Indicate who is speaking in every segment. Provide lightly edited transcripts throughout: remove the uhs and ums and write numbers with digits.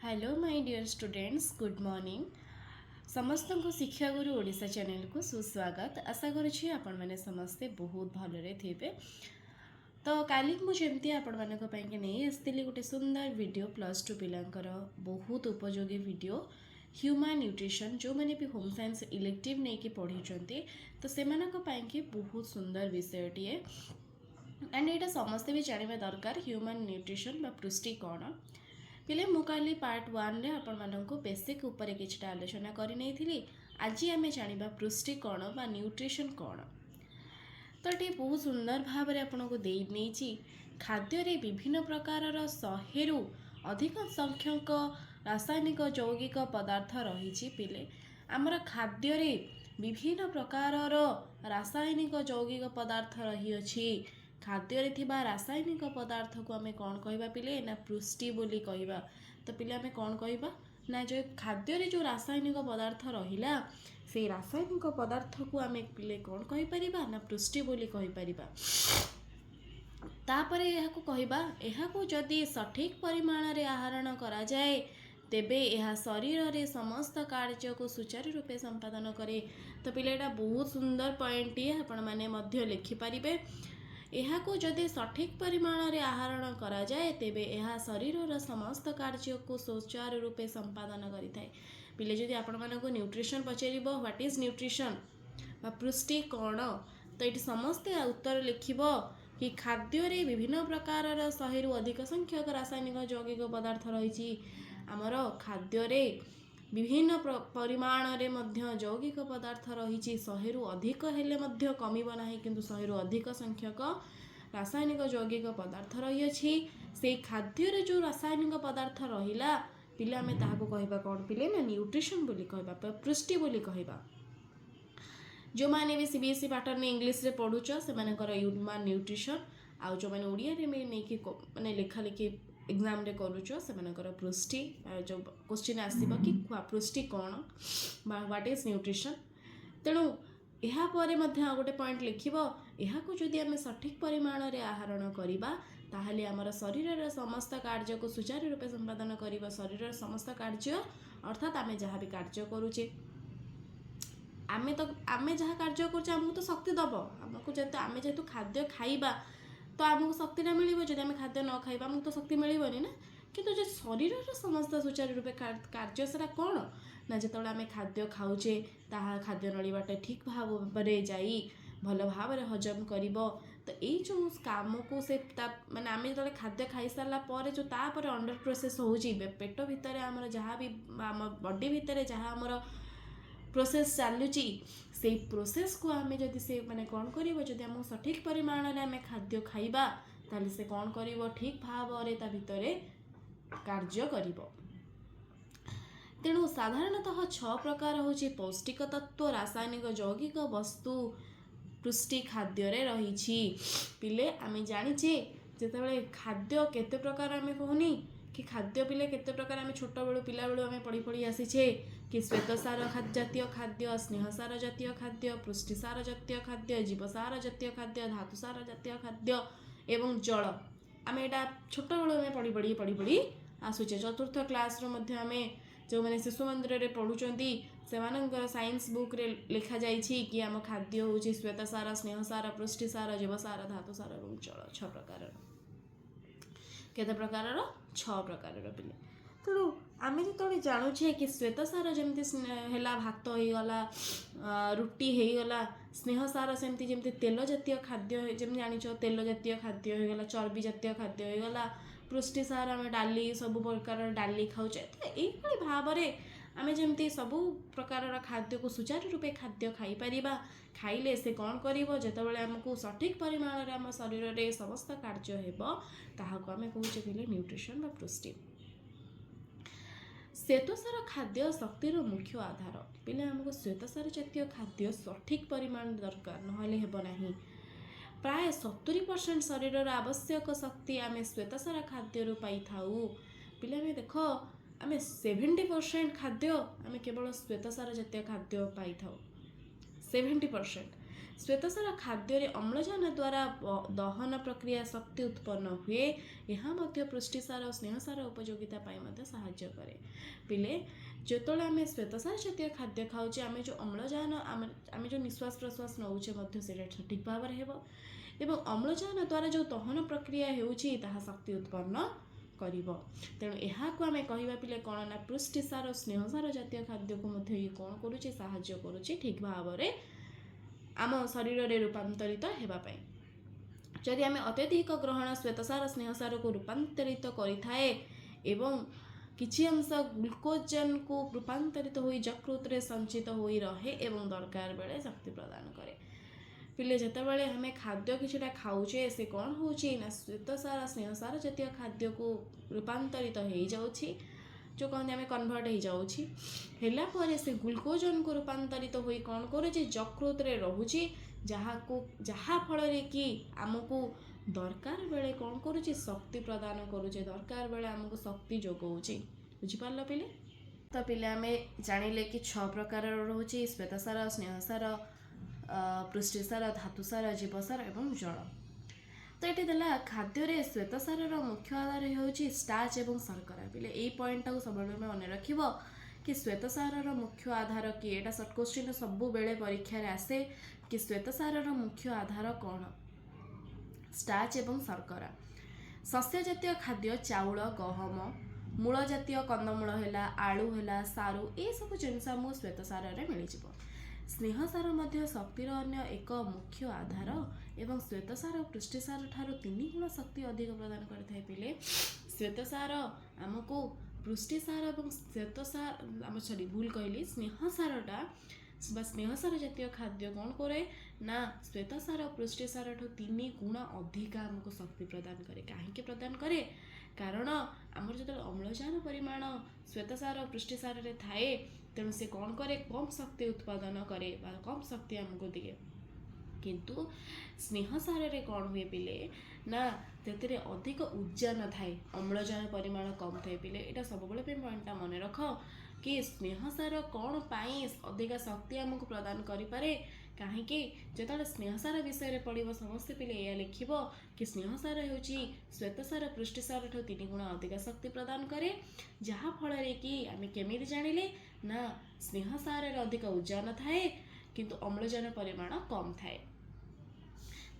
Speaker 1: Hello my dear students good morning समस्त को शिक्षा गुरु ओडिशा चैनल को सुस्वागत आशा करुँची आपण मैंने समस्ते बहुत भलरे थे। तो काली मुझे आपण मानक नहीं आसती गोटे सुंदर वीडियो +2 पिलांकर बहुत उपयोगी वीडियो ह्यूमन न्यूट्रिशन जो मैंने भी होम साइंस इलेक्टिव नहीं कि पढ़ी तो से बहुत सुंदर विषयटीए एंड यहाँ समस्ते भी जानवा दरकार ह्यूमन न्यूट्रिशन बा पृष्टि कौन पिले मु कहली पार्ट 1 रे आपण मानक बेसिक ऊपर किछटा आलोचना करि नै थिली। आज आम जाना पृष्टि कौन बा न्यूट्रिशन कौन। तो ये बहुत सुंदर भाव में आपको देनी खाद्य विभिन्न प्रकार 100 रु अधिक संख्यक रासायनिक यौगिक पदार्थ रही पिले आमर खाद्य विभिन्न प्रकार रासायनिक यौगिक पदार्थ रही अछि। खाद्य थिबा रासायनिक पदार्थ को आम कौन कहवा पिले ना पृष्टि बोली कहवा। तो पिले आम कौन कहवा ना जो खाद्य जो रासायनिक पदार्थ रहिला से रासायनिक पदार्थ को आम पिले कौन कहि परिबा ना पृष्टि बोली कहि परिबा। तापरे एहाकु कहवा एहाकु जदि सठिक परिमाण रे आहरण करा जाए तेबे यह शरीर रे समस्त कार्य को सुचारू रूपे संपादन करे। तो पिले एटा बहुत सुंदर पॉइंट ये आपण माने मध्य लिखि परिबे। एहाकु जदि सठिक परिमाण रे आहरण करा जाए तेबे यह शरीर समस्त कार्य को सुचारू रूपे संपादन करिथाए। पिले जदि आपण मानको न्यूट्रिशन पचारिबो व्हाट इज न्यूट्रिशन बा पृष्टि कौन तो ये समस्ते उत्तर लिखिबो कि खाद्य रे विभिन्न प्रकार 100 रु अधिक संख्यक रासायनिक यौगिक पदार्थ रही। आमर खाद्य रे विभिन्न परिमाण रे मध्य यौगिक पदार्थ रही 100 रु अधिक हेले मध्य कमिबो नाही किंतु 100 रु अधिक संख्यक रासायनिक यौगिक पदार्थ रही अछि। से खाद्य रे जो रासायनिक पदार्थ रहिला पिले आमे ताहाको कहबा कोन पिले ना न्यूट्रिशन बोली कहबा पृष्टि बोली कहबा। जो माने भी सीबीएसई पैटर्न इंग्लिश रे पढुछ से मानकर ह्यूमन न्यूट्रिशन आ जो माने ओडिया रे में नै कि माने लेखा लेखि एग्जाम रे करूछ से मानकर पृष्टि जो क्वेश्चन आसीबो कि पृष्टि कौन बा व्हाट इज न्यूट्रिशन। तेणु यहाँ पर मध्य गोटे पॉइंट लिखिबो एहाकु जदि आमे सठिक परिमाण रे आहरण करिबा ताहले आमर शरीर समस्त कार्य को सुचारू रूपे संपादन करिबा। शरीर समस्त कार्य अर्थात आमे जहाँ भी कार्य करूचे आमे जहाँ कार्य करूचे आमको तो शक्ति दब आमको जब आम जेहेतु खाद्य खाइबा तो आमको शक्तिटा मिल जब आम खाद्य न खाइबा आमको तो शक्ति मिलनी ना। किंतु जो शरीर समस्त सुचारू रूपे कार्य सेटा कौन ना जो आम खाद्य खाऊचे ताहा खाद्य नली बाटे ठीक भाव में जाई भल भाव में हजम कर। तो यही जो काम को से माने आम जो खाद्य खाई सारा पर जो तापर अंडर प्रोसेस होची पेट भितर आमर जहाँ भी आम बॉडी भितर जहाँ आमर प्रोसेस चलुची से प्रोसेस को आम जदि से माने कौन करिवो जदि आम सठिक परिमाण रे आम खाद्य खाइबा ताले से कौन करिवो ठीक भाव रे ता भितरे कार्य करिवो। तेणु साधारणतः 6 प्रकार होची पौष्टिक तत्व रासायनिक यौगिक वस्तु पृष्टि खाद्य रे रही पिले आम जानिचे जेतेबेले खाद्य केते प्रकार आम कहूनी कि खाद्य पिले केते प्रकार आम छोट बेलू पिला बेलू आम पढ़ी पढ़ी आसीचे कि श्वेतसार जातीय खाद्य स्नेहसार जातीय खाद्य पुष्टिसार जातीय खाद्य जीवसार जातीय खाद्य धातुसार जातीय खाद्य एवं जल आम यहाँ छोट बेलू आम पढ़ी पढ़ी आसुचे। चतुर्थ क्लास आम जो मैंने शिशु मंदिर में पढ़ुचंती से साइंस बुक रे लिखा जाइछि कि आम खाद्य होची श्वेतसार स्नेहसार पुष्टिसार जीवसार धातुसार एवं जल 6 प्रकार केते प्रकार 6 प्रकार पिले। तेणु आम जो जानूचे कि श्वेतसार जमती है भात हो गला रुटी हो गला स्नेहसार सेमती जमती तेल जातीय खाद्य जमी जानिच तेल जातीय खाद्य हो गला चर्बी जातीय खाद्य हो गला पुष्टिसार आम डाली सब प्रकार डाली खाऊचे। यही भाव में आम जमती सबू प्रकार खाद्य को सुचारू रूपे खाद्य खाई परिबा खाइले से कौन करिवो जेतेबेले आमको सठिक परिमाण रे आम शरीर रे समस्त कार्य हेबो ताहाको आम कहूचे पिले न्यूट्रिशन बा पृष्टि। श्वेतसार खाद्य शक्तिर मुख्य आधार पिले आमको श्वेतसार जातीय खाद्य सठिक परिमाण दरकार नहले हेबो नाही। प्राय 70% शरीर आवश्यक शक्ति आम श्वेतसार खाद्य रू पाई थाउ पिले आम देख आम 70% खाद्य आम केवल श्वेतसार जातीय खाद्य पाई थाउ 70%। श्वेतसार खाद्य अम्लजान द्वारा दहन प्रक्रिया शक्ति उत्पन्न हुए। यह मध्य पुष्टिसार और स्नेहसार उपयोगिता साहाय्य करे। पिले जिते आम श्वेतसार जातीय खाद्य खाऊे आम जो अम्लजान आम जो निश्वास प्रश्वास नौचे सठिक भाव एवं अम्लजान द्वारा जो दहन प्रक्रिया होउछि ताहा शक्ति उत्पन्न करिवो। तेणु एहाकु आमे कहिबा पिले कोन ना पुष्टिसार और स्नेहसार जातीय खाद्य को मध्य ये कोन करूछि साहाय्य करूछि ठीक भाव रे आम शरीर रे रूपांतरित हेबा पई। जदि आमे अत्यधिक ग्रहण श्वेतसार स्नेहसार को रूपांतरित करिथाए एवं किछि अंश ग्लूकोजन को रूपांतरित होई यकृत रे संचित होई रहे एवं दरकार बेले शक्ति प्रदान करे। पिले जेतेबेले हमें खाद्य किछिटा खाऊचे से कौन होउछि ना श्वेतसार स्नेहसार जातीय खाद्य को रूपांतरित हो जाउछि जो कहते आम कन्वर्ट हो जाउछि हेला परे से ग्लूकोजन को रूपांतरित होई कौन करे यकृत रे रहुछि जहा फल रे कि आमको दरकार बेले कौन करुछि शक्ति प्रदान करुचे दरकार बेले आमको शक्ति जोगाउछि। बुझिपारल पिले। तो पिले आमे जानिले कि 6 प्रकार रहुछि श्वेतसार स्नेहसार पुष्टिसार धातुसार जीवसार एवं जल। तो ये देला खाद्य श्वेतसार मुख्य आधार होउछि स्टार्च एवं शर्करा। पिले यही पॉइंट को सब मन रखिबो कि श्वेतसार मुख्य आधार कि एटा शॉर्ट क्वेश्चन सब बेले परीक्षा रे आसे कि श्वेतसार मुख्य आधार कौन स्टार्च एवं शर्करा। शस्य जातीय खाद्य चाउल गहम मूल जातीय कंदमूल हैला आलू हैला सारू ए सब जिनस आमको श्वेतसार रे मिल जिवो। स्नेहसार मध्य शक्तिर अन्य एक मुख्य आधार एवं श्वेतसार और पुष्टिसार ठारो 3 गुण शक्ति अधिक प्रदान करथाय। पिले श्वेतसार आमको पुष्टिसार और श्वेतसार भूल कहली स्नेहसारटा स्नेहसार जातीय खाद्य कौन करे ना श्वेतसार और पुष्टिसार ठो 3 गुण अधिक आमको शक्ति प्रदान करे। काहे प्रदान करे कारण आमर जो अम्लजान परिमाण श्वेतसार और पुष्टिसार रे थाए तेणु से कौन करे कम शक्ति उत्पादन करे बा कम शक्ति आमको दिए। किंतु स्नेहसार रे कौन हुए पिले ना तेरे अधिक ऊर्जा न थाए अम्लजान परिमाण कम थाए। पिले एटा सब बेले पे पॉइंटटा मन रख कि स्नेहसार कौन पाई अधिक शक्ति आमको प्रदान करि पारे काहेकि जेतले स्नेहसार विषय रे पढ़िबो समस्त पिले या लिखिबो कि स्नेहसार होउची श्वेतसार पुष्टिसार ठो 3 गुण अधिक शक्ति प्रदान करे। जहा फल रे कि आमे केमिति जानिले ना स्नेहसार रे अधिक ऊर्जा न थाए किंतु अम्लजान परिमाण कम थाए।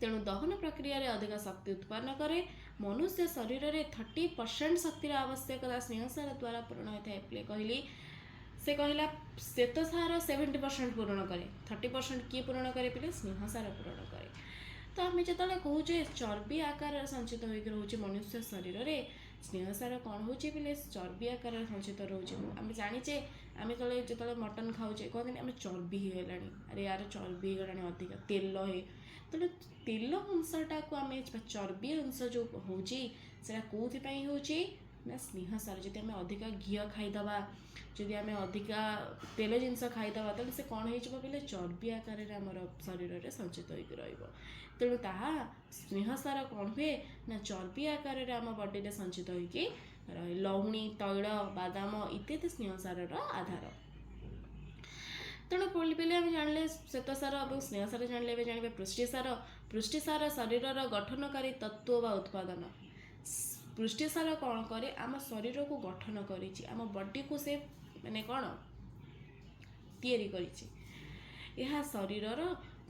Speaker 1: तेणु दहन प्रक्रिया रे अधिक शक्ति उत्पन्न करे। मनुष्य शरीर रे 30% शक्तिर आवश्यकता स्नेहसार द्वारा पूर्ण होता है। कहली से कहला श्वेतसार 70% पूर्ण करे 30% किए पूर्ण करे पिले स्नेहसार पूर्ण करे। तो आम जो कहे चर्बी आकार संचित होकर रोचे मनुष्य शरीर में स्नेहसार कौन हो चर्बी आकार संचित रोचे। आम जाचे आम जो मटन खाऊे कहते आम चर्बी होगा अरे यार चर्बी होगा अधिक तेल है तो तेल अंशटा को आम चर्बी अंश जो होटा कौन हो स्नेहसार। जब आम अधिक घी खाईदबा जदि आम अधिक तेल जिनस खाईदबा तो से कौन हो चर्बी आकार आमर शरीर में संचित होकर तेणु ताहा स्नेहसार कौन हुए ना चर्बी आकार आम बॉडी रे संचित होकर रहे। लवणी तैल बादाम इत्यादि स्नेहसार आधार। तेणु पिले आम जानिले श्वेतसार और स्नेहसार जानिले जानिबे पुष्टिसार। पुष्टिसार शरीर गठनकारी तत्व बा उत्पादन। पुष्टिसार कौन करे आम शरीर को गठन करिछि आम बॉडी को से माने कौन तैयारी करिछि। यह शरीर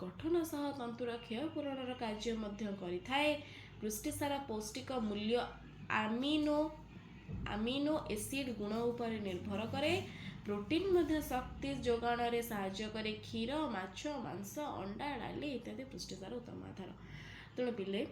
Speaker 1: गठन सह तंतुर क्षय पूरण कार्य मध्य करिथाए। पुष्टिसार पौष्टिक मूल्य आमिनो एसिड गुण उपर निर्भर करे। प्रोटीन मध्य शक्ति जोगाण रे सहाय्य करे। क्षीर माछ मांस अंडा डाली इत्यादि पुष्टिसार उत्तम आधार। तेणु पिले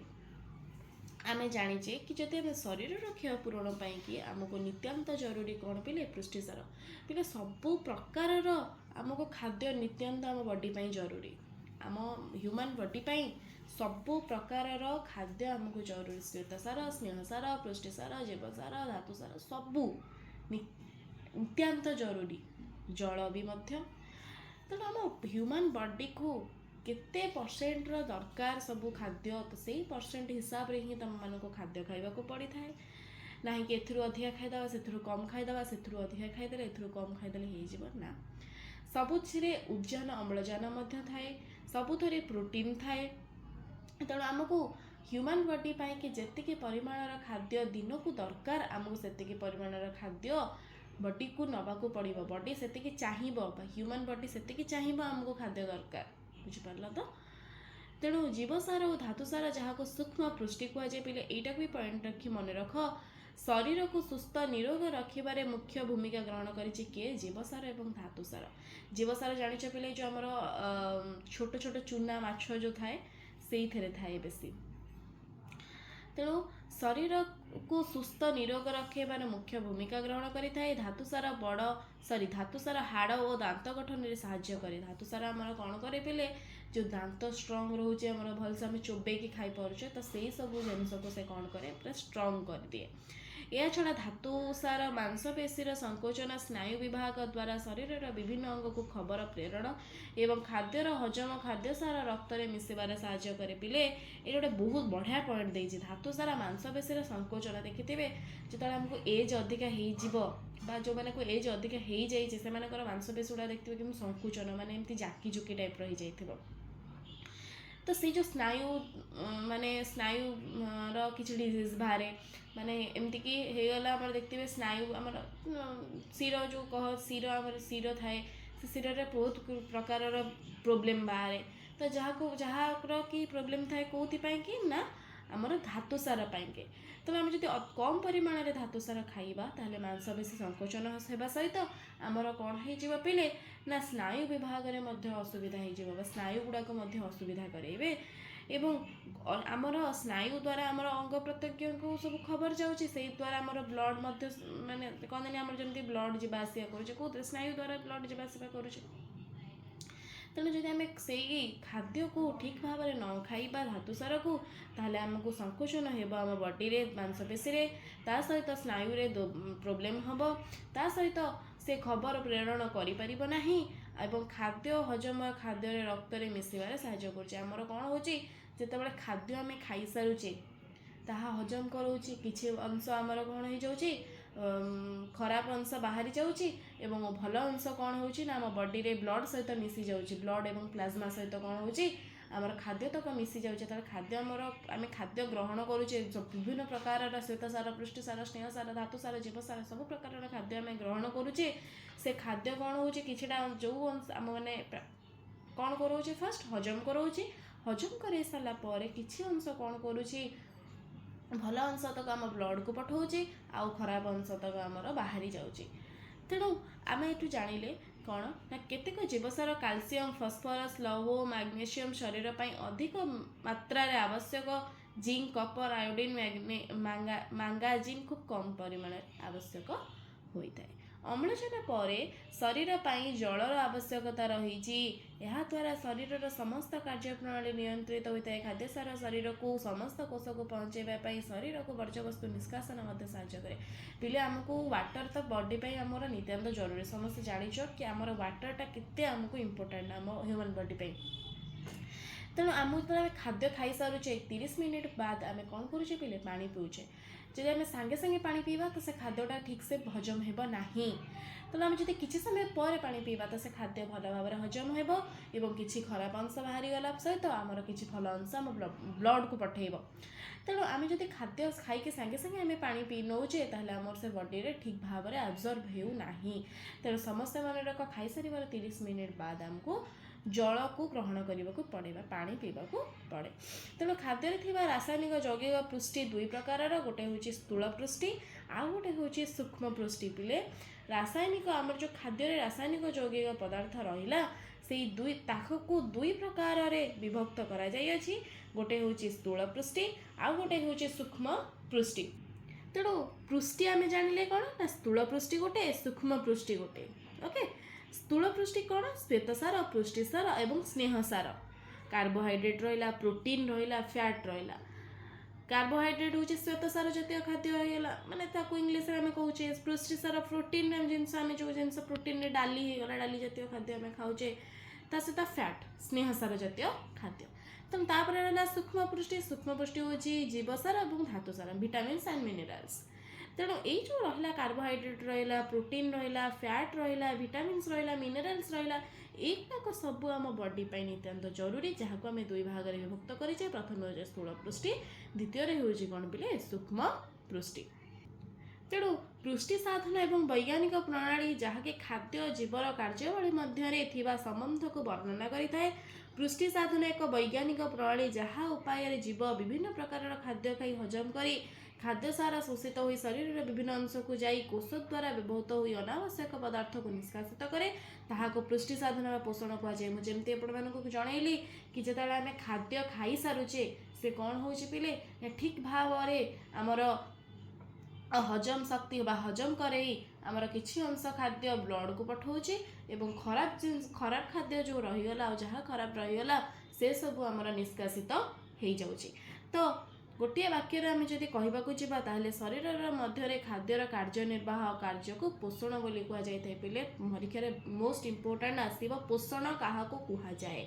Speaker 1: आम जाचे कि जब आम शरीर क्षय पूरण कि आमको नित्यांत जरूरी कौन पिले पुष्टिसार। पिले सबु प्रकार आमको खाद्य नित्यांत आम बॉडी पाई जरूरी। आम ह्यूमन बॉडी पाई सबु प्रकार खाद्य आमको जरूरी। श्वेतसार स्नेहसार पुष्टिसार जीवसार धातुसार सबु नित्यांत जरूरी। जल भी मध्य। तेणु आम ह्यूमन बॉडी को केते परसेंट दरकार सबू खाद्य तो से परसेंट हिसाब रे ही तुम मानको खाद्य खाइबा को पड़ी थाए ना कि एथुरु अधिका खाइदबा सेथुरु कम खाइदबा सेथुरु अधिका खाइदेले एथुरु कम खाइदेले हे जिवो ना। ସବୁଥିରେ ଉଦ୍ଜାନ ଅମ୍ଳଜାନ ମଧ୍ୟ ଥାଏ, ସବୁଥିରେ ପ୍ରୋଟିନ୍ ଥାଏ। ତେଣୁ ଆମକୁ ହ୍ୟୁମାନ୍ ବଡି ପାଇଁକି ଯେତିକି ପରିମାଣର ଖାଦ୍ୟ ଦିନକୁ ଦରକାର ଆମକୁ ସେତିକି ପରିମାଣର ଖାଦ୍ୟ ବଡିକୁ ନେବାକୁ ପଡ଼ିବ। ବଡି ସେତିକି ଚାହିଁବ ବା ହ୍ୟୁମାନ୍ ବଡି ସେତିକି ଚାହିଁବ ଆମକୁ ଖାଦ୍ୟ ଦରକାର, ବୁଝିପାରିଲ ତ? ତେଣୁ ଜୀବସାର ଓ ଧାତୁସାର ଯାହାକୁ ସୂକ୍ଷ୍ମ ପୃଷ୍ଟି କୁହାଯାଏ, ପିଲେ ଏଇଟାକୁ ବି ପଏଣ୍ଟ ରଖି ମନେ ରଖ। ଶରୀରକୁ ସୁସ୍ଥ ନିରୋଗ ରଖିବାରେ ମୁଖ୍ୟ ଭୂମିକା ଗ୍ରହଣ କରିଛି କିଏ? ଜୀବସାର ଏବଂ ଧାତୁସାର। ଜୀବସାର ଜାଣିଛ ପିଲେ ଯେଉଁ ଆମର ଛୋଟ ଛୋଟ ଚୁନା ମାଛ ଯେଉଁ ଥାଏ ସେଇଥିରେ ଥାଏ ବେଶୀ। ତେଣୁ ଶରୀରକୁ ସୁସ୍ଥ ନିରୋଗ ରଖାଇବାର ମୁଖ୍ୟ ଭୂମିକା ଗ୍ରହଣ କରିଥାଏ। ଧାତୁସାର ହାଡ଼ ଓ ଦାନ୍ତ ଗଠନରେ ସାହାଯ୍ୟ କରେ। ଧାତୁସାର ଆମର କ'ଣ କରେ ପିଲେ? ଯେଉଁ ଦାନ୍ତ ଷ୍ଟ୍ରଙ୍ଗ ରହୁଛି ଆମର ଭଲସେ ଆମେ ଚୋବେଇକି ଖାଇପାରୁଛେ, ତ ସେଇ ସବୁ ଜିନିଷକୁ ସେ କ'ଣ କରେ? ପୁରା ଷ୍ଟ୍ରଙ୍ଗ କରିଦିଏ। ଏହାଛଡ଼ା ଧାତୁସାର ମାଂସପେଶୀର ସଙ୍କୋଚନ, ସ୍ନାୟୁ ବିଭାଗ ଦ୍ୱାରା ଶରୀରର ବିଭିନ୍ନ ଅଙ୍ଗକୁ ଖବର ପ୍ରେରଣ ଏବଂ ଖାଦ୍ୟର ହଜମ ଖାଦ୍ୟସାର ରକ୍ତରେ ମିଶିବାରେ ସାହାଯ୍ୟ କରେ। ପିଲେ ଏଇଟା ଗୋଟେ ବହୁତ ବଢ଼ିଆ ପଏଣ୍ଟ ଦେଇଛି। ଧାତୁସାର ମାଂସପେଶୀର ସଙ୍କୋଚନ, ଦେଖିଥିବେ ଯେତେବେଳେ ଆମକୁ ଏଜ୍ ଅଧିକା ହେଇଯିବ ବା ଯେଉଁମାନଙ୍କୁ ଏଜ୍ ଅଧିକା ହେଇଯାଇଛି ସେମାନଙ୍କର ମାଂସପେଶୀ ଗୁଡ଼ା ଦେଖିଥିବେ କିନ୍ତୁ ସଙ୍କୁଚନ, ମାନେ ଏମିତି ଜାକି ଜୁକି ଟାଇପ୍ର ହେଇଯାଇଥିବ। ତ ସେଇ ଯେଉଁ ସ୍ନାୟୁର କିଛି ଡିଜିଜ୍ ବାହାରେ, ମାନେ ଏମିତିକି ହେଇଗଲା ଆମର ଦେଖିଥିବେ ସ୍ନାୟୁ ଆମର ଶିର ଆମର ଶିର ଥାଏ, ସେ ଶିରରେ ବହୁତ ପ୍ରକାରର ପ୍ରୋବ୍ଲେମ୍ ବାହାରେ। ତ ଯାହାର କି ପ୍ରୋବ୍ଲେମ୍ ଥାଏ କେଉଁଥିପାଇଁ କି ନା ଆମର ଧାତୁସାର ପାଇଁକି। ତେଣୁ ଆମେ ଯଦି କମ୍ ପରିମାଣରେ ଧାତୁସାର ଖାଇବା ତାହେଲେ ମାଂସପେଶୀ ସଙ୍କୋଚନ ହେବା ସହିତ ଆମର କ'ଣ ହେଇଯିବ ପିଲେ? ନା ସ୍ନାୟୁ ବିଭାଗରେ ମଧ୍ୟ ଅସୁବିଧା ହେଇଯିବ ବା ସ୍ନାୟୁ ଗୁଡ଼ାକ ମଧ୍ୟ ଅସୁବିଧା କରେଇବେ। ଏବଂ ଆମର ସ୍ନାୟୁ ଦ୍ୱାରା ଆମର ଅଙ୍ଗ ପ୍ରତ୍ୟଙ୍ଗକୁ ସବୁ ଖବର ଯାଉଛି, ସେଇ ଦ୍ୱାରା ଆମର ବ୍ଲଡ଼ ମଧ୍ୟ ମାନେ କହନ୍ତିନି ଆମର ଯେମିତି ବ୍ଲଡ଼ ଯିବା ଆସିବା କରୁଛି, କେଉଁଥିରେ? ସ୍ନାୟୁ ଦ୍ୱାରା ବ୍ଲଡ଼ ଯିବା ଆସିବା କରୁଛି। ତେଣୁ ଯଦି ଆମେ ସେଇ ଖାଦ୍ୟକୁ ଠିକ୍ ଭାବରେ ନ ଖାଇବା ଧାତୁସାରକୁ, ତାହେଲେ ଆମକୁ ସଙ୍କୋଚନ ହେବ ଆମ ବଡ଼ିରେ, ମାଂସପେଶୀରେ, ତା ସହିତ ସ୍ନାୟୁରେ ପ୍ରୋବ୍ଲେମ୍ ହେବ, ତା ସହିତ ସେ ଖବର ପ୍ରେରଣ କରିପାରିବ ନାହିଁ ଏବଂ ଖାଦ୍ୟ ହଜମ ଖାଦ୍ୟରେ ରକ୍ତରେ ମିଶିବାରେ ସାହାଯ୍ୟ କରୁଛି। ଆମର କ'ଣ ହେଉଛି? ଯେତେବେଳେ ଖାଦ୍ୟ ଆମେ ଖାଇସାରୁଛେ ତାହା ହଜମ କରାଉଛି, କିଛି ଅଂଶ ଆମର କ'ଣ ହେଇଯାଉଛି? ଖରାପ ଅଂଶ ବାହାରି ଯାଉଛି ଏବଂ ଭଲ ଅଂଶ କ'ଣ ହେଉଛି ନା ଆମ ବଡ଼ିରେ ବ୍ଲଡ଼ ସହିତ ମିଶି ଯାଉଛି। ବ୍ଲଡ଼ ଏବଂ ପ୍ଲାଜମା ସହିତ କ'ଣ ହେଉଛି? ଆମର ଖାଦ୍ୟ ତକ ମିଶି ଯାଉଛି। ଯେତେବେଳେ ଆମେ ଖାଦ୍ୟ ଗ୍ରହଣ କରୁଛେ, ବିଭିନ୍ନ ପ୍ରକାରର ଶ୍ୱେତସାର, ପୃଷ୍ଟିସାର, ସ୍ନେହସାର, ଧାତୁସାର, ଜୀବସାର ସବୁ ପ୍ରକାରର ଖାଦ୍ୟ ଆମେ ଗ୍ରହଣ କରୁଛେ। ସେ ଖାଦ୍ୟ କ'ଣ ହେଉଛି? କିଛିଟା ଯେଉଁ ଅଂଶ ଆମ ମାନେ କ'ଣ କରାଉଛି? ଫାଷ୍ଟ ହଜମ କରାଉଛି। ହଜମ କରାଇ ସାରିଲା ପରେ କିଛି ଅଂଶ କ'ଣ କରୁଛି? ଭଲ ଅଂଶ ତକ ଆମ ବ୍ଲଡ଼କୁ ପଠାଉଛି, ଆଉ ଖରାପ ଅଂଶ ତକ ଆମର ବାହାରି ଯାଉଛି। ତେଣୁ ଆମେ ଏଠୁ ଜାଣିଲେ କ'ଣ ନା କେତେକ ଜୀବସାର କ୍ୟାଲସିୟମ୍, ଫସ୍ଫରସ୍, ଲୌହ, ମାଗ୍ନେସିୟମ୍ ଶରୀର ପାଇଁ ଅଧିକ ମାତ୍ରାରେ ଆବଶ୍ୟକ। ଜିଙ୍କ୍, କପର, ଆୟୋଡିନ୍, ମାଙ୍ଗାଜିନ୍ ଖୁବ୍ କମ୍ ପରିମାଣରେ ଆବଶ୍ୟକ ହୋଇଥାଏ। ଅମ୍ଳଜାନ ପରେ ଶରୀର ପାଇଁ ଜଳର ଆବଶ୍ୟକତା ରହିଛି। ଏହାଦ୍ୱାରା ଶରୀରର ସମସ୍ତ କାର୍ଯ୍ୟପ୍ରଣାଳୀ ନିୟନ୍ତ୍ରିତ ହୋଇଥାଏ। ଖାଦ୍ୟସାର ଶରୀରକୁ ସମସ୍ତ କୋଷକୁ ପହଞ୍ଚାଇବା ପାଇଁ ଶରୀରକୁ ବର୍ଜ୍ୟବସ୍ତୁ ନିଷ୍କାସନ ମଧ୍ୟ ସାହାଯ୍ୟ କରେ। ପିଲେ ଆମକୁ ୱାଟର ତ ବଡି ପାଇଁ ଆମର ନିତାନ୍ତ ଜରୁରୀ। ସମସ୍ତେ ଜାଣିଛ କି ଆମର ୱାଟରଟା କେତେ ଆମକୁ ଇମ୍ପୋର୍ଟାଣ୍ଟ ଆମ ହ୍ୟୁମାନ୍ ବଡି ପାଇଁ। ତେଣୁ ଆମକୁ ଯେତେବେଳେ ଆମେ ଖାଦ୍ୟ ଖାଇସାରୁଛେ 30 ମିନିଟ୍ ବାଦ ଆମେ କ'ଣ କରୁଛେ ପିଲେ? ପାଣି ପିଉଛେ। ଯଦି ଆମେ ସାଙ୍ଗେ ସାଙ୍ଗେ ପାଣି ପିଇବା ତ ସେ ଖାଦ୍ୟଟା ଠିକ୍ସେ ହଜମ ହେବ ନାହିଁ। ତେଣୁ ଆମେ ଯଦି କିଛି ସମୟ ପରେ ପାଣି ପିଇବା ତ ସେ ଖାଦ୍ୟ ଭଲ ଭାବରେ ହଜମ ହେବ ଏବଂ କିଛି ଖରାପ ଅଂଶ ବାହାରିଗଲା ସହିତ ଆମର କିଛି ଭଲ ଅଂଶ ଆମ ବ୍ଲଡ଼କୁ ପଠାଇବ। ତେଣୁ ଆମେ ଯଦି ଖାଦ୍ୟ ଖାଇକି ସାଙ୍ଗେ ସାଙ୍ଗେ ଆମେ ପାଣି ପିଇ ନେଉଛେ ତାହେଲେ ଆମର ସେ ବଡ଼ିରେ ଠିକ୍ ଭାବରେ ଆବଜର୍ଭ ହେଉନାହିଁ। ତେଣୁ ସମସ୍ତେ ମନେ ରଖ, ଖାଇସାରିବାର 30 ମିନିଟ୍ ବାଦ ଆମକୁ ଜଳକୁ ଗ୍ରହଣ କରିବାକୁ ପଡ଼େ ବା ପାଣି ପିଇବାକୁ ପଡ଼େ। ତେଣୁ ଖାଦ୍ୟରେ ଥିବା ରାସାୟନିକ ଯୌଗିକ ପୃଷ୍ଟି ଦୁଇ ପ୍ରକାରର, ଗୋଟେ ହେଉଛି ସ୍ଥୂଳ ପୃଷ୍ଟି ଆଉ ଗୋଟେ ହେଉଛି ସୂକ୍ଷ୍ମ ପୃଷ୍ଟି। ପିଲେ ଆମର ଯେଉଁ ଖାଦ୍ୟରେ ରାସାୟନିକ ଯୌଗିକ ପଦାର୍ଥ ରହିଲା ତାହାକୁ ଦୁଇ ପ୍ରକାରରେ ବିଭକ୍ତ କରାଯାଇଅଛି। ଗୋଟେ ହେଉଛି ସ୍ଥୂଳ ପୃଷ୍ଟି ଆଉ ଗୋଟେ ହେଉଛି ସୂକ୍ଷ୍ମ ପୃଷ୍ଟି। ତେଣୁ ପୃଷ୍ଟି ଆମେ ଜାଣିଲେ କ'ଣ ନା ସ୍ଥୂଳ ପୃଷ୍ଟି ଗୋଟେ, ସୂକ୍ଷ୍ମ ପୃଷ୍ଟି ଗୋଟେ। ଓକେ, ସ୍ଥୂଳ ପୃଷ୍ଟି କ'ଣ? ଶ୍ୱେତସାର, ପୃଷ୍ଟିସାର ଏବଂ ସ୍ନେହସାର। କାର୍ବୋହାଇଡ୍ରେଟ୍ ରହିଲା, ପ୍ରୋଟିନ୍ ରହିଲା, ଫ୍ୟାଟ୍ ରହିଲା। କାର୍ବୋହାଇଡ୍ରେଟ୍ ହେଉଛି ଶ୍ୱେତସାର ଜାତୀୟ ଖାଦ୍ୟ ହେଇଗଲା, ମାନେ ତାକୁ ଇଂଲିଶରେ ଆମେ କହୁଛେ। ପୃଷ୍ଟିସାର ପ୍ରୋଟିନ୍ ଜିନିଷ, ଆମେ ଯେଉଁ ଜିନିଷ ପ୍ରୋଟିନ୍ରେ ଡାଲି ହେଇଗଲା, ଡାଲି ଜାତୀୟ ଖାଦ୍ୟ ଆମେ ଖାଉଛେ। ତା ସହିତ ଫ୍ୟାଟ୍, ସ୍ନେହସାର ଜାତୀୟ ଖାଦ୍ୟ। ତେଣୁ ତାପରେ ରହିଲା ସୂକ୍ଷ୍ମ ପୃଷ୍ଟି। ସୂକ୍ଷ୍ମ ପୃଷ୍ଟି ହେଉଛି ଜୀବସାର ଏବଂ ଧାତୁସାର, ଭିଟାମିନ୍ସ ଆଣ୍ଡ ମିନେରାଲ୍ସ। ତେଣୁ ଏଇ ଯେଉଁ ରହିଲା କାର୍ବୋହାଇଡ୍ରେଟ୍ ରହିଲା, ପ୍ରୋଟିନ୍ ରହିଲା, ଫ୍ୟାଟ୍ ରହିଲା, ଭିଟାମିନ୍ସ ରହିଲା, ମିନେରାଲ୍ସ ରହିଲା, ଏଇଗୁଡ଼ାକ ସବୁ ଆମ ବଡି ପାଇଁ ନିତାନ୍ତ ଜରୁରୀ, ଯାହାକୁ ଆମେ ଦୁଇ ଭାଗରେ ବିଭକ୍ତ କରିଛେ। ପ୍ରଥମେ ହେଉଛି ସ୍ଥୂଳ ପୃଷ୍ଟି, ଦ୍ୱିତୀୟରେ ହେଉଛି କ'ଣ ପିଲେ ସୂକ୍ଷ୍ମ ପୃଷ୍ଟି। ତେଣୁ ପୃଷ୍ଟି ସାଧନ ଏବଂ ବୈଜ୍ଞାନିକ ପ୍ରଣାଳୀ ଯାହାକି ଖାଦ୍ୟ ଜୀବର କାର୍ଯ୍ୟାବଳୀ ମଧ୍ୟରେ ଥିବା ସମ୍ବନ୍ଧକୁ ବର୍ଣ୍ଣନା କରିଥାଏ। ପୃଷ୍ଟି ସାଧନ ଏକ ବୈଜ୍ଞାନିକ ପ୍ରଣାଳୀ ଯାହା ଉପାୟରେ ଜୀବ ବିଭିନ୍ନ ପ୍ରକାରର ଖାଦ୍ୟ ଖାଇ ହଜମ କରି ଖାଦ୍ୟସାର ଶୋଷିତ ହୋଇ ଶରୀରର ବିଭିନ୍ନ ଅଂଶକୁ ଯାଇ କୋଷ ଦ୍ୱାରା ବ୍ୟବହୃତ ହୋଇ ଅନାବଶ୍ୟକ ପଦାର୍ଥକୁ ନିଷ୍କାସିତ କରେ, ତାହାକୁ ପୃଷ୍ଟି ସାଧନ ବା ପୋଷଣ କୁହାଯାଏ। ମୁଁ ଯେମିତି ଆପଣମାନଙ୍କୁ ଜଣେଇଲି କି ଯେତେବେଳେ ଆମେ ଖାଦ୍ୟ ଖାଇସାରୁଛେ ସେ କ'ଣ ହେଉଛି ପିଲେ, ଠିକ୍ ଭାବରେ ଆମର ହଜମ ଶକ୍ତି ବା ହଜମ କରେଇ ଆମର କିଛି ଅଂଶ ଖାଦ୍ୟ ବ୍ଲଡ଼କୁ ପଠାଉଛି ଏବଂ ଖରାପ ଖାଦ୍ୟ ଯେଉଁ ରହିଗଲା ଆଉ ଯାହା ଖରାପ ରହିଗଲା ସେସବୁ ଆମର ନିଷ୍କାସିତ ହେଇଯାଉଛି। ତ ଗୋଟିଏ ବାକ୍ୟରେ ଆମେ ଯଦି କହିବାକୁ ଯିବା ତାହେଲେ ଶରୀରର ମଧ୍ୟରେ ଖାଦ୍ୟର କାର୍ଯ୍ୟନିର୍ବାହ କାର୍ଯ୍ୟକୁ ପୋଷଣ ବୋଲି କୁହାଯାଇଥାଏ। ପିଲେ ପରୀକ୍ଷାରେ ମୋଷ୍ଟ ଇମ୍ପୋର୍ଟାଣ୍ଟ ଆସିବ ପୋଷଣ କାହାକୁ କୁହାଯାଏ।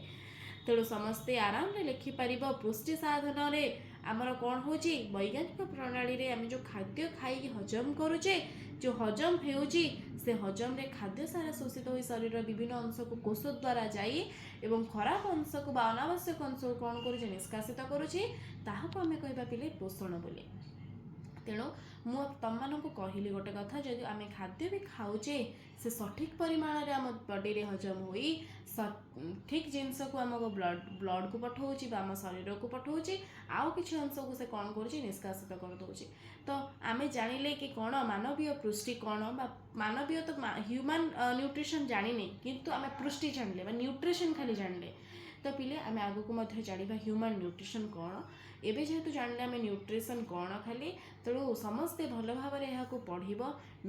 Speaker 1: ତେଣୁ ସମସ୍ତେ ଆରାମରେ ଲେଖିପାରିବ। ପୃଷ୍ଟି ସାଧନରେ ଆମର କ'ଣ ହେଉଛି, ବୈଜ୍ଞାନିକ ପ୍ରଣାଳୀରେ ଆମେ ଯେଉଁ ଖାଦ୍ୟ ଖାଇକି ହଜମ କରୁଛେ, ଯେଉଁ ହଜମ ହେଉଛି ସେ ହଜମରେ ଖାଦ୍ୟସାର ଶୋଷିତ ହୋଇ ଶରୀରର ବିଭିନ୍ନ ଅଂଶକୁ କୋଷ ଦ୍ୱାରା ଯାଇ ଏବଂ ଖରାପ ଅଂଶକୁ ବା ଅନାବଶ୍ୟକ ଅଂଶକୁ କ'ଣ କରୁଛି, ନିଷ୍କାସିତ କରୁଛି, ତାହାକୁ ଆମେ କହିବା ପିଲେ ପୋଷଣ ବୋଲି। ତେଣୁ ମୁଁ ତମମାନଙ୍କୁ କହିଲି ଗୋଟେ କଥା, ଯଦି ଆମେ ଖାଦ୍ୟ ବି ଖାଉଛେ ସେ ସଠିକ୍ ପରିମାଣରେ ଆମ ବଡ଼ିରେ ହଜମ ହୋଇ ଠିକ୍ ଜିନିଷକୁ ଆମକୁ ବ୍ଲଡ଼କୁ ପଠାଉଛି ବା ଆମ ଶରୀରକୁ ପଠାଉଛି, ଆଉ କିଛି ଅଂଶକୁ ସେ କ'ଣ କରୁଛି, ନିଷ୍କାସିତ କରିଦେଉଛି। ତ ଆମେ ଜାଣିଲେ କି କ'ଣ ମାନବୀୟ ପୃଷ୍ଟି କ'ଣ, ବା ମାନବୀୟ ତ ହ୍ୟୁମାନ୍ ନ୍ୟୁଟ୍ରିସନ୍ ଜାଣିନେ କିନ୍ତୁ ଆମେ ପୃଷ୍ଟି ଜାଣିଲେ ବା ନ୍ୟୁଟ୍ରିସନ୍ ଖାଲି ଜାଣିଲେ, ତ ପିଲେ ଆମେ ଆଗକୁ ମଧ୍ୟ ଜାଣିବା ହ୍ୟୁମାନ୍ ନ୍ୟୁଟ୍ରିସନ୍ କ'ଣ। ଏବେ ଯେହେତୁ ଜାଣିଲେ ଆମେ ନ୍ୟୁଟ୍ରିସନ୍ କ'ଣ ଖାଲି, ତେଣୁ ସମସ୍ତେ ଭଲ ଭାବରେ ଏହାକୁ ପଢ଼ିବ,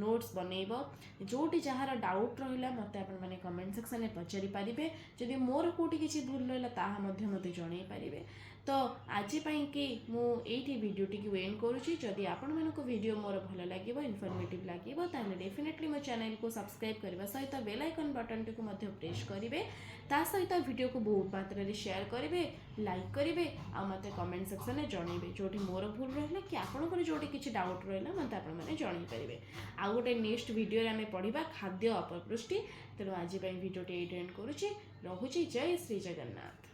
Speaker 1: ନୋଟ୍ସ ବନେଇବ। ଯେଉଁଠି ଯାହାର ଡାଉଟ୍ ରହିଲା ମୋତେ ଆପଣମାନେ କମେଣ୍ଟ ସେକ୍ସନରେ ପଚାରି ପାରିବେ। ଯଦି ମୋର କେଉଁଠି କିଛି ଭୁଲ ରହିଲା ତାହା ମଧ୍ୟ ମୋତେ ଜଣାଇ ପାରିବେ। ତ ଆଜି ପାଇଁକି ମୁଁ ଏଇଠି ଭିଡ଼ିଓଟିକୁ ଏଣ୍ଡ କରୁଛି। ଯଦି ଆପଣମାନଙ୍କୁ ଭିଡ଼ିଓ ମୋର ଭଲ ଲାଗିବ, ଇନଫର୍ମେଟିଭ୍ ଲାଗିବ, ତାହେଲେ ଡେଫିନେଟଲି ମୋ ଚ୍ୟାନେଲକୁ ସବସ୍କ୍ରାଇବ୍ କରିବା ସହିତ ବେଲ୍ ଆଇକନ୍ ବଟନ୍ଟିକୁ ମଧ୍ୟ ପ୍ରେସ୍ କରିବେ। ତା ସହିତ ଭିଡ଼ିଓକୁ ବହୁତ ମାତ୍ରାରେ ସେୟାର କରିବେ, ଲାଇକ୍ କରିବେ ଆଉ ମୋତେ କମେଣ୍ଟ ସେକ୍ସନରେ ଜଣାଇବେ ଯେଉଁଠି ମୋର ଭୁଲ ରହିଲା କି ଆପଣଙ୍କର ଯେଉଁଠି କିଛି ଡାଉଟ୍ ରହିଲା ମୋତେ ଆପଣମାନେ ଜଣାଇ ପାରିବେ। ଆଉ ଗୋଟେ ନେକ୍ସଟ ଭିଡ଼ିଓରେ ଆମେ ପଢ଼ିବା ଖାଦ୍ୟ ଅପପୃଷ୍ଟି। ତେଣୁ ଆଜି ପାଇଁ ଭିଡ଼ିଓଟି ଏଇଠି ଏଣ୍ଡ କରୁଛି। ରହୁଛି। ଜୟ ଶ୍ରୀ ଜଗନ୍ନାଥ।